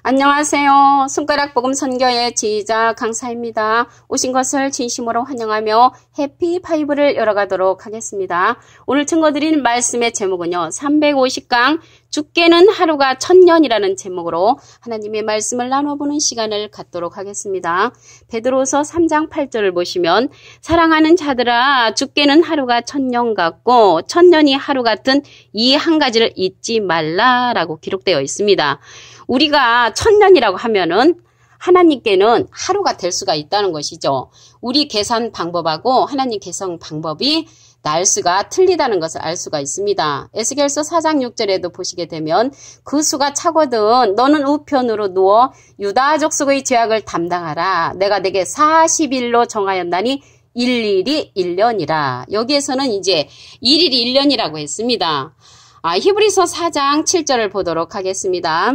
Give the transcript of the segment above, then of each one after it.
안녕하세요. 손가락 복음 선교의 지휘자 강사입니다. 오신 것을 진심으로 환영하며 해피파이브를 열어가도록 하겠습니다. 오늘 증거드린 말씀의 제목은요. 350강 죽게는 하루가 1000년이라는 제목으로 하나님의 말씀을 나눠보는 시간을 갖도록 하겠습니다. 베드로서 3장 8절을 보시면 사랑하는 자들아 죽게는 하루가 1000년 같고 1000년이 하루 같은 이 한 가지를 잊지 말라라고 기록되어 있습니다. 우리가 1000년이라고 하면은 하나님께는 하루가 될 수가 있다는 것이죠. 우리 계산 방법하고 하나님 계산 방법이 날수가 틀리다는 것을 알 수가 있습니다. 에스겔서 4장 6절에도 보시게 되면 그 수가 차거든 너는 우편으로 누워 유다 족속의 죄악을 담당하라. 내가 내게 40일로 정하였나니 일일이 1년이라. 여기에서는 이제 일일이 1년이라고 했습니다. 히브리서 4장 7절을 보도록 하겠습니다.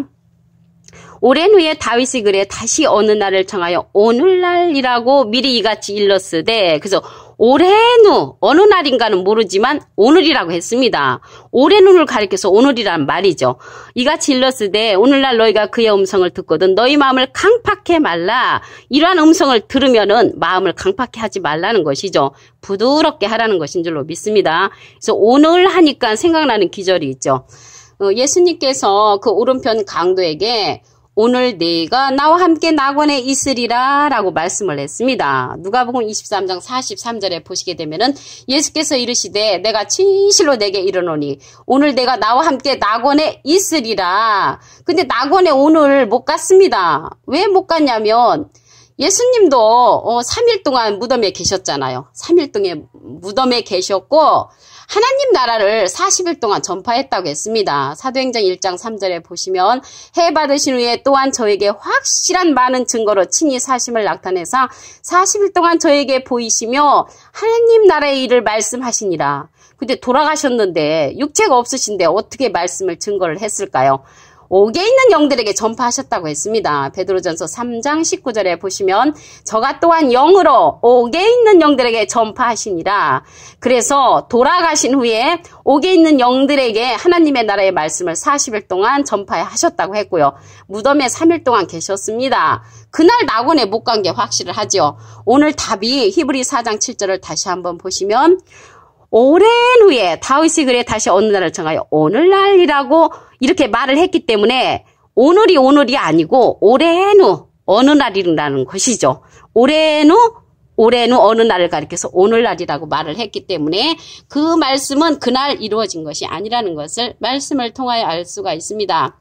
오랜 후에 다윗이 그래 다시 어느 날을 정하여 오늘날이라고 미리 이같이 일렀으되, 그래서 오랜 후 어느 날인가는 모르지만 오늘이라고 했습니다. 오랜 후를 가리켜서 오늘이란 말이죠. 이같이 일렀으되 오늘날 너희가 그의 음성을 듣거든 너희 마음을 강팍해 말라. 이러한 음성을 들으면은 마음을 강팍해 하지 말라는 것이죠. 부드럽게 하라는 것인 줄로 믿습니다. 그래서 오늘 하니까 생각나는 기절이 있죠. 예수님께서 그 오른편 강도에게 오늘 네가 나와 함께 낙원에 있으리라 라고 말씀을 했습니다. 누가복음 23장 43절에 보시게 되면은 예수께서 이르시되 내가 진실로 내게 이르노니 오늘 내가 나와 함께 낙원에 있으리라. 근데 낙원에 오늘 못 갔습니다. 왜 못 갔냐면 예수님도 3일 동안 무덤에 계셨잖아요. 3일 동안 무덤에 계셨고 하나님 나라를 40일 동안 전파했다고 했습니다. 사도행전 1장 3절에 보시면 해 받으신 후에 또한 저에게 확실한 많은 증거로 친히 사심을 나타내서 40일 동안 저에게 보이시며 하나님 나라의 일을 말씀하시니라. 근데 돌아가셨는데 육체가 없으신데 어떻게 말씀을 증거를 했을까요? 옥에 있는 영들에게 전파하셨다고 했습니다. 베드로전서 3장 19절에 보시면 저가 또한 영으로 옥에 있는 영들에게 전파하시니라. 그래서 돌아가신 후에 옥에 있는 영들에게 하나님의 나라의 말씀을 40일 동안 전파하셨다고 했고요. 무덤에 3일 동안 계셨습니다. 그날 낙원에 못 간 게 확실하죠. 오늘 답이 히브리 4장 7절을 다시 한번 보시면 오랜 후에 다윗이 그래 다시 어느 날을 정하여 오늘날이라고 이렇게 말을 했기 때문에 오늘이 아니고 오랜 후 어느 날이라는 것이죠. 오랜 후 어느 날을 가리켜서 오늘날이라고 말을 했기 때문에 그 말씀은 그날 이루어진 것이 아니라는 것을 말씀을 통하여 알 수가 있습니다.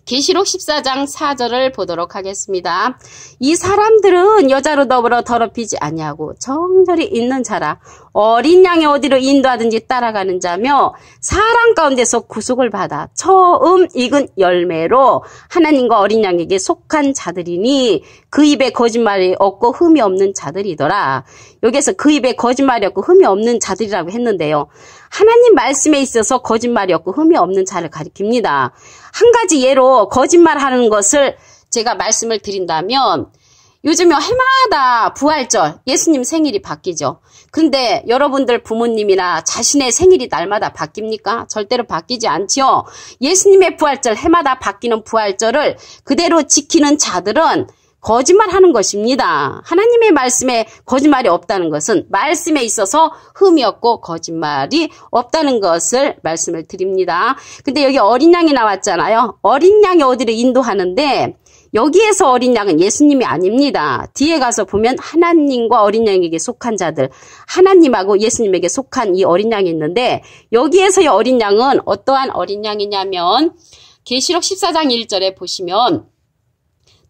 계시록 14장 4절을 보도록 하겠습니다. 이 사람들은 여자로 더불어 더럽히지 아니하고 정절히 있는 자라 어린 양의 어디로 인도하든지 따라가는 자며 사람 가운데서 구속을 받아 처음 익은 열매로 하나님과 어린 양에게 속한 자들이니 그 입에 거짓말이 없고 흠이 없는 자들이더라. 여기에서 그 입에 거짓말이 없고 흠이 없는 자들이라고 했는데요. 하나님 말씀에 있어서 거짓말이 없고 흠이 없는 자를 가리킵니다. 한 가지 예로 거짓말하는 것을 제가 말씀을 드린다면 요즘에 해마다 부활절 예수님 생일이 바뀌죠. 그런데 여러분들 부모님이나 자신의 생일이 날마다 바뀝니까? 절대로 바뀌지 않지요. 예수님의 부활절 해마다 바뀌는 부활절을 그대로 지키는 자들은 거짓말하는 것입니다. 하나님의 말씀에 거짓말이 없다는 것은 말씀에 있어서 흠이 없고 거짓말이 없다는 것을 말씀을 드립니다. 근데 여기 어린 양이 나왔잖아요. 어린 양이 어디를 인도하는데 여기에서 어린 양은 예수님이 아닙니다. 뒤에 가서 보면 하나님과 어린 양에게 속한 자들, 하나님하고 예수님에게 속한 이 어린 양이 있는데 여기에서의 어린 양은 어떠한 어린 양이냐면 계시록 14장 1절에 보시면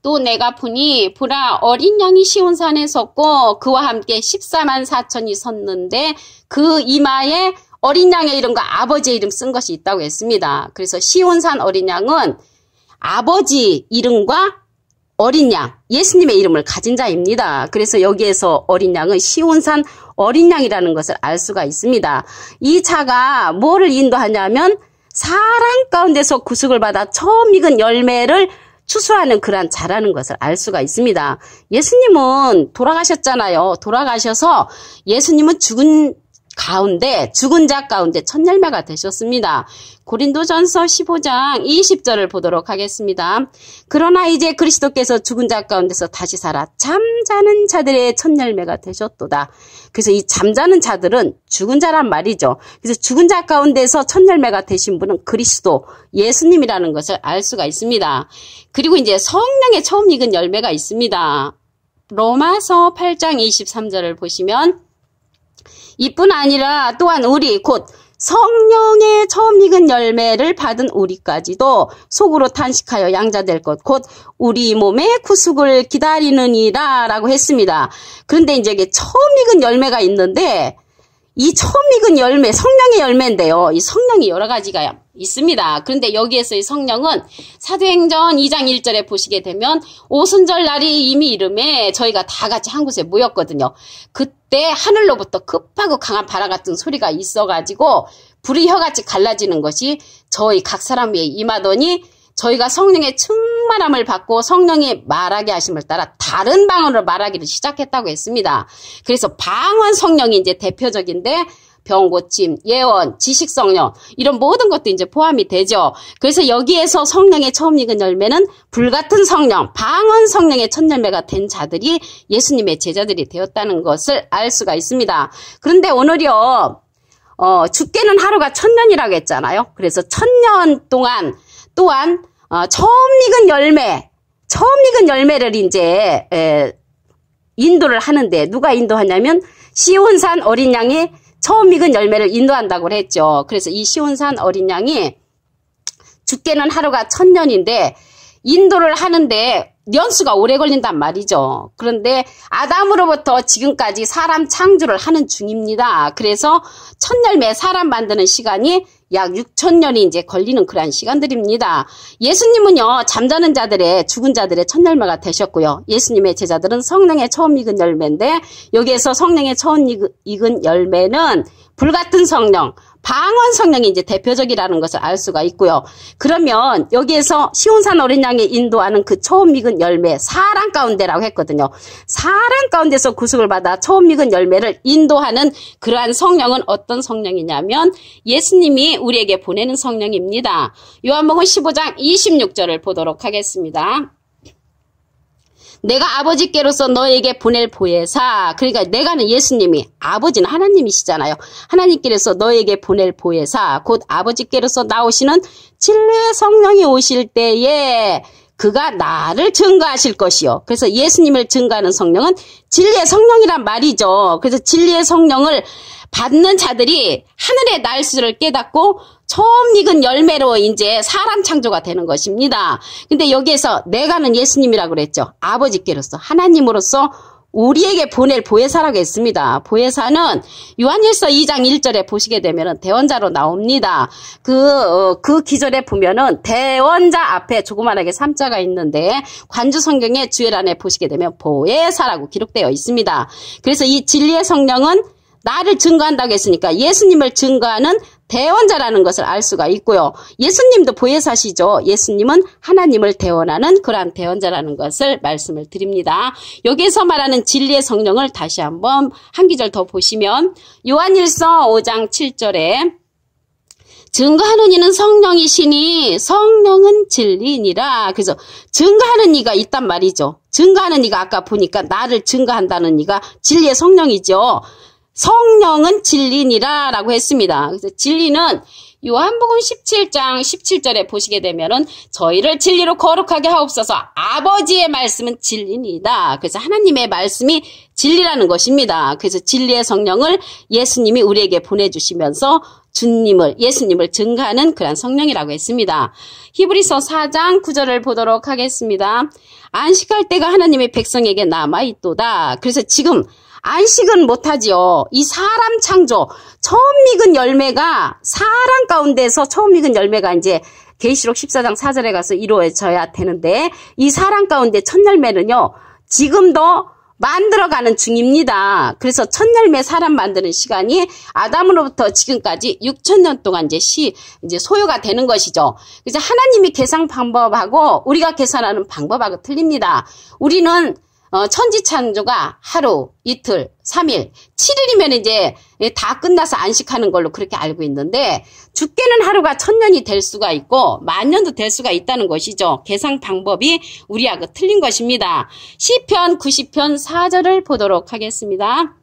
또 내가 보니 보라 어린 양이 시온산에 섰고 그와 함께 14만 4천이 섰는데 그 이마에 어린 양의 이름과 아버지의 이름 쓴 것이 있다고 했습니다. 그래서 시온산 어린 양은 아버지 이름과 어린 양, 예수님의 이름을 가진 자입니다. 그래서 여기에서 어린 양은 시온산 어린 양이라는 것을 알 수가 있습니다. 이 자가 뭐를 인도하냐면 사람 가운데서 구속을 받아 처음 익은 열매를 추수하는 그러한 자라는 것을 알 수가 있습니다. 예수님은 돌아가셨잖아요. 돌아가셔서 예수님은 죽은 가운데 죽은 자 가운데 첫 열매가 되셨습니다. 고린도전서 15장 20절을 보도록 하겠습니다. 그러나 이제 그리스도께서 죽은 자 가운데서 다시 살아 잠자는 자들의 첫 열매가 되셨도다. 그래서 이 잠자는 자들은 죽은 자란 말이죠. 그래서 죽은 자 가운데서 첫 열매가 되신 분은 그리스도 예수님이라는 것을 알 수가 있습니다. 그리고 이제 성령의 처음 익은 열매가 있습니다. 로마서 8장 23절을 보시면 이뿐 아니라 또한 우리 곧 성령의 처음 익은 열매를 받은 우리까지도 속으로 탄식하여 양자될 것 곧 우리 몸의 구속을 기다리느니라 라고 했습니다. 그런데 이제 이게 처음 익은 열매가 있는데 이 처음 익은 열매, 성령의 열매인데요. 이 성령이 여러 가지가 있습니다. 그런데 여기에서 이 성령은 사도행전 2장 1절에 보시게 되면 오순절 날이 이미 이름에 저희가 다 같이 한 곳에 모였거든요. 그때 하늘로부터 급하고 강한 바람 같은 소리가 있어가지고 불이 혀같이 갈라지는 것이 저희 각 사람 위에 임하더니 저희가 성령의 충만함을 받고 성령이 말하게 하심을 따라 다른 방언으로 말하기를 시작했다고 했습니다. 그래서 방언 성령이 이제 대표적인데 병 고침, 예언, 지식 성령 이런 모든 것도 이제 포함이 되죠. 그래서 여기에서 성령의 처음 익은 열매는 불같은 성령, 방언 성령의 첫 열매가 된 자들이 예수님의 제자들이 되었다는 것을 알 수가 있습니다. 그런데 오늘요, 죽게는 하루가 1000년이라고 했잖아요. 그래서 1000년 동안 또한 처음 익은 열매를 이제 인도를 하는데 누가 인도하냐면 시온산 어린 양이 처음 익은 열매를 인도한다고 했죠. 그래서 이 시온산 어린 양이 죽게는 하루가 1000년인데 인도를 하는데 연수가 오래 걸린단 말이죠. 그런데 아담으로부터 지금까지 사람 창조를 하는 중입니다. 그래서 첫 열매 사람 만드는 시간이 약 6000년이 이제 걸리는 그러한 시간들입니다. 예수님은요, 잠자는 자들의, 죽은 자들의 첫 열매가 되셨고요. 예수님의 제자들은 성령의 처음 익은 열매인데, 여기에서 성령의 처음 익은 열매는 불같은 성령, 방언 성령이 이제 대표적이라는 것을 알 수가 있고요. 그러면 여기에서 시온산 어린 양이 인도하는 그 처음 익은 열매, 사랑 가운데라고 했거든요. 사랑 가운데서 구속을 받아 처음 익은 열매를 인도하는 그러한 성령은 어떤 성령이냐면 예수님이 우리에게 보내는 성령입니다. 요한복음 15장 26절을 보도록 하겠습니다. 내가 아버지께로서 너에게 보낼 보혜사, 그러니까 내가는 예수님이, 아버지는 하나님이시잖아요. 하나님께로서 너에게 보낼 보혜사, 곧 아버지께로서 나오시는 진리의 성령이 오실 때에 그가 나를 증거하실 것이요. 그래서 예수님을 증거하는 성령은 진리의 성령이란 말이죠. 그래서 진리의 성령을 받는 자들이 하늘의 날수를 깨닫고 처음 익은 열매로 이제 사람 창조가 되는 것입니다. 근데 여기에서 내가는 예수님이라고 그랬죠. 아버지께로서, 하나님으로서 우리에게 보낼 보혜사라고 했습니다. 보혜사는 요한일서 2장 1절에 보시게 되면 대원자로 나옵니다. 그 기절에 보면은 대원자 앞에 조그만하게 3자가 있는데 관주 성경의 주애란에 보시게 되면 보혜사라고 기록되어 있습니다. 그래서 이 진리의 성령은 나를 증거한다고 했으니까 예수님을 증거하는 대원자라는 것을 알 수가 있고요. 예수님도 보혜사시죠. 예수님은 하나님을 대원하는 그러한 대원자라는 것을 말씀을 드립니다. 여기에서 말하는 진리의 성령을 다시 한번 한 기절 더 보시면 요한일서 5장 7절에 증거하는 이는 성령이시니 성령은 진리니라. 그래서 증거하는 이가 있단 말이죠. 증거하는 이가 아까 보니까 나를 증거한다는 이가 진리의 성령이죠. 성령은 진리니라 라고 했습니다. 그래서 진리는 요한복음 17장 17절에 보시게 되면은 저희를 진리로 거룩하게 하옵소서, 아버지의 말씀은 진리니다. 그래서 하나님의 말씀이 진리라는 것입니다. 그래서 진리의 성령을 예수님이 우리에게 보내주시면서 예수님을 증거하는 그런 성령이라고 했습니다. 히브리서 4장 9절을 보도록 하겠습니다. 안식할 때가 하나님의 백성에게 남아있도다. 그래서 지금 안식은 못하지요. 이 사람 창조, 처음 익은 열매가 사람 가운데서 처음 익은 열매가 이제 계시록 14장 4절에 가서 이루어져야 되는데 이 사람 가운데 첫 열매는요, 지금도 만들어가는 중입니다. 그래서 첫 열매 사람 만드는 시간이 아담으로부터 지금까지 6000년 동안 이제 소요가 되는 것이죠. 그래서 하나님이 계산 방법하고 우리가 계산하는 방법하고 틀립니다. 우리는 천지창조가 하루, 이틀, 3일, 7일이면 이제 다 끝나서 안식하는 걸로 그렇게 알고 있는데 죽게는 하루가 1000년이 될 수가 있고 10,000년도 될 수가 있다는 것이죠. 계산 방법이 우리하고 틀린 것입니다. 시편 90편 4절을 보도록 하겠습니다.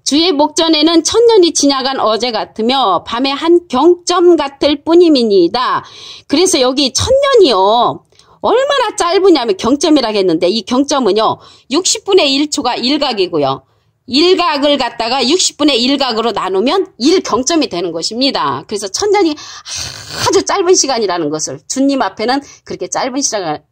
주의 목전에는 1000년이 지나간 어제 같으며 밤에 한 경점 같을 뿐이니이다. 그래서 여기 1000년이요. 얼마나 짧으냐면 경점이라고 했는데 이 경점은요 60분의 1초가 1각이고요. 1각을 갖다가 60분의 1각으로 나누면 1경점이 되는 것입니다. 그래서 1000년이 아주 짧은 시간이라는 것을 주님 앞에는 그렇게 짧은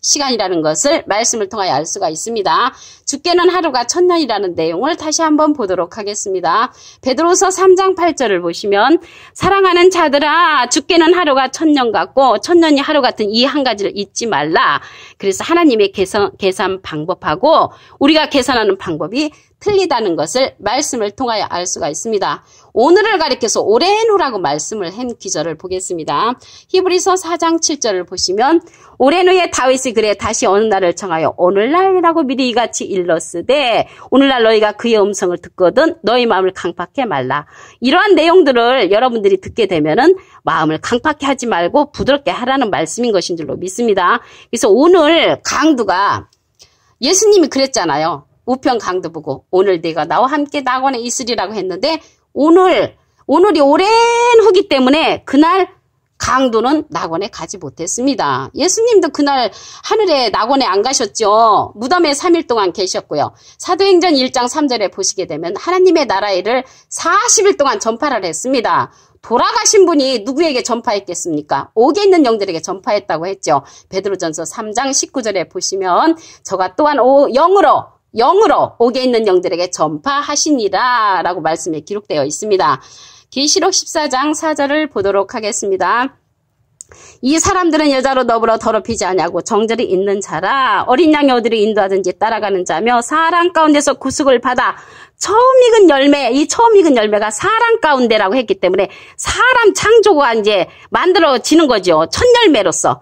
시간이라는 것을 말씀을 통하여 알 수가 있습니다. 죽게는 하루가 1000년이라는 내용을 다시 한번 보도록 하겠습니다. 베드로서 3장 8절을 보시면 사랑하는 자들아 죽게는 하루가 1000년 같고 1000년이 하루 같은 이 한 가지를 잊지 말라. 그래서 하나님의 계산 방법하고 우리가 계산하는 방법이 틀리다는 것을 말씀을 통하여 알 수가 있습니다. 오늘을 가리켜서 오랜 후라고 말씀을 한 기절을 보겠습니다. 히브리서 4장 7절을 보시면 오랜 후에 다윗이 그래 다시 어느 날을 정하여 오늘날이라고 미리 이같이 일렀으되 오늘날 너희가 그의 음성을 듣거든 너희 마음을 강팍해 말라. 이러한 내용들을 여러분들이 듣게 되면은 마음을 강팍해 하지 말고 부드럽게 하라는 말씀인 것인 줄로 믿습니다. 그래서 오늘 강두가 예수님이 그랬잖아요. 우편 강도 보고 오늘 네가 나와 함께 낙원에 있으리라고 했는데 오늘이 오랜 후기 때문에 그날 강도는 낙원에 가지 못했습니다. 예수님도 그날 하늘에 낙원에 안 가셨죠. 무덤에 3일 동안 계셨고요. 사도행전 1장 3절에 보시게 되면 하나님의 나라의 일을 40일 동안 전파를 했습니다. 돌아가신 분이 누구에게 전파했겠습니까? 옥에 있는 영들에게 전파했다고 했죠. 베드로전서 3장 19절에 보시면 저가 또한 영으로 옥에 있는 영들에게 전파하시니라 라고 말씀에 기록되어 있습니다. 계시록 14장 4절을 보도록 하겠습니다. 이 사람들은 여자로 더불어 더럽히지 아니하고 정절이 있는 자라 어린 양이 어디로 인도하든지 따라가는 자며 사람 가운데서 구속을 받아 처음 익은 열매, 이 처음 익은 열매가 사람 가운데라고 했기 때문에 사람 창조가 이제 만들어지는 거죠. 첫 열매로서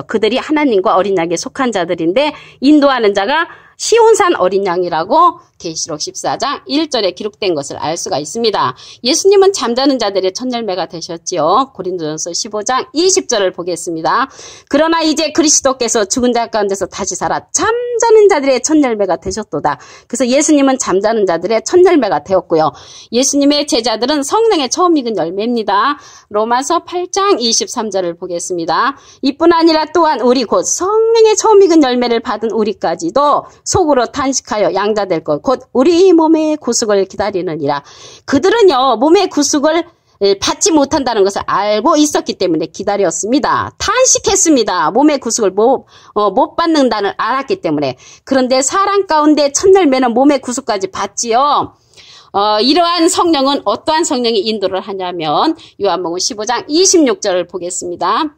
그들이 하나님과 어린 양에 속한 자들인데 인도하는 자가 시온산 어린 양이라고 계시록 14장 1절에 기록된 것을 알 수가 있습니다. 예수님은 잠자는 자들의 첫 열매가 되셨지요. 고린도전서 15장 20절을 보겠습니다. 그러나 이제 그리스도께서 죽은 자 가운데서 다시 살아 잠자는 자들의 첫 열매가 되셨도다. 그래서 예수님은 잠자는 자들의 첫 열매가 되었고요. 예수님의 제자들은 성령의 처음 익은 열매입니다. 로마서 8장 23절을 보겠습니다. 이뿐 아니라 또한 우리 곧 성령의 처음 익은 열매를 받은 우리까지도 속으로 탄식하여 양자될 것 곧 우리 몸의 구속을 기다리느니라. 그들은요 몸의 구속을 받지 못한다는 것을 알고 있었기 때문에 기다렸습니다. 탄식했습니다. 몸의 구속을 못 받는다는 알았기 때문에. 그런데 사람 가운데 첫 열매는 몸의 구속까지 받지요. 이러한 성령은 어떠한 성령이 인도를 하냐면 요한복음 15장 26절을 보겠습니다.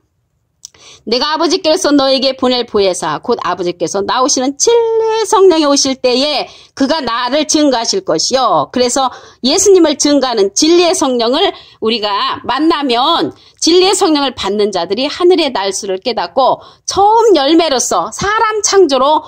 내가 아버지께서 너에게 보낼 보혜사 곧 아버지께서 나오시는 진리의 성령이 오실 때에 그가 나를 증거하실 것이요. 그래서 예수님을 증거하는 진리의 성령을 우리가 만나면 진리의 성령을 받는 자들이 하늘의 날수를 깨닫고 처음 열매로서 사람 창조로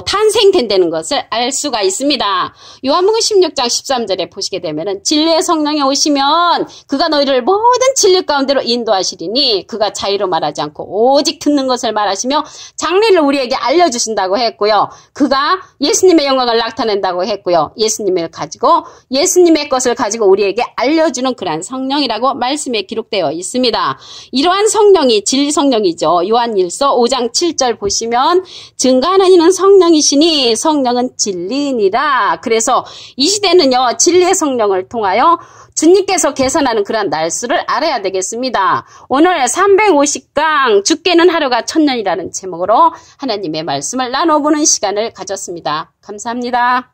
탄생된다는 것을 알 수가 있습니다. 요한복음 16장 13절에 보시게 되면은 진리의 성령이 오시면 그가 너희를 모든 진리 가운데로 인도하시리니 그가 자의로 말하지 않고 오직 듣는 것을 말하시며 장래를 우리에게 알려주신다고 했고요. 그가 예수님의 영광을 나타낸다고 했고요. 예수님의 것을 가지고 우리에게 알려주는 그러한 성령이라고 말씀에 기록되어 있습니다. 이러한 성령이 진리 성령이죠. 요한일서 5장 7절 보시면 증거하는 이는 성령이시니 성령은 진리니라. 그래서 이 시대는요 진리의 성령을 통하여 주님께서 계산하는 그러한 날수를 알아야 되겠습니다. 오늘 350강 죽게는 하루가 1000년이라는 제목으로 하나님의 말씀을 나눠보는 시간을 가졌습니다. 감사합니다.